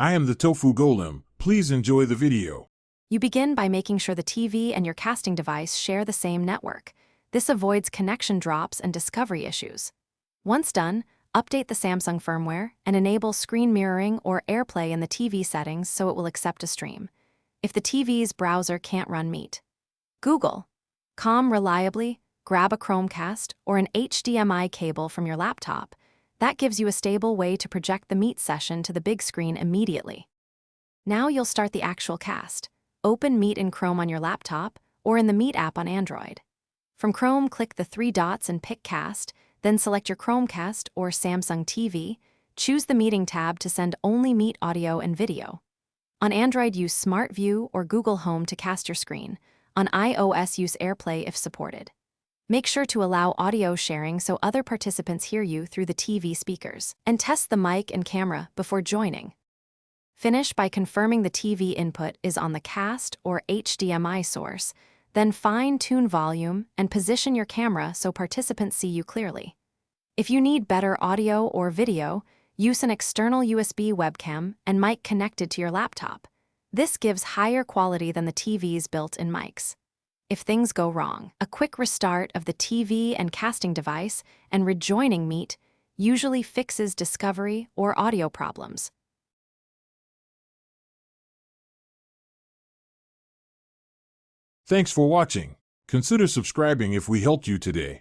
I am the Tofu Golem. Please enjoy the video. You begin by making sure the TV and your casting device share the same network. This avoids connection drops and discovery issues. Once done, update the Samsung firmware and enable screen mirroring or AirPlay in the TV settings so it will accept a stream. If the TV's browser can't run Meet, Google.com reliably, grab a Chromecast or an HDMI cable from your laptop. That gives you a stable way to project the Meet session to the big screen immediately. Now you'll start the actual cast. Open Meet in Chrome on your laptop or in the Meet app on Android. From Chrome, click the three dots and pick Cast, then select your Chromecast or Samsung TV. Choose the Meeting tab to send only Meet audio and video. On Android, use Smart View or Google Home to cast your screen. On iOS, use AirPlay if supported. Make sure to allow audio sharing so other participants hear you through the TV speakers, and test the mic and camera before joining. Finish by confirming the TV input is on the cast or HDMI source, then fine-tune volume and position your camera so participants see you clearly. If you need better audio or video, use an external USB webcam and mic connected to your laptop. This gives higher quality than the TV's built-in mics. If things go wrong, a quick restart of the TV and casting device and rejoining Meet usually fixes discovery or audio problems. Thanks for watching. Consider subscribing if we helped you today.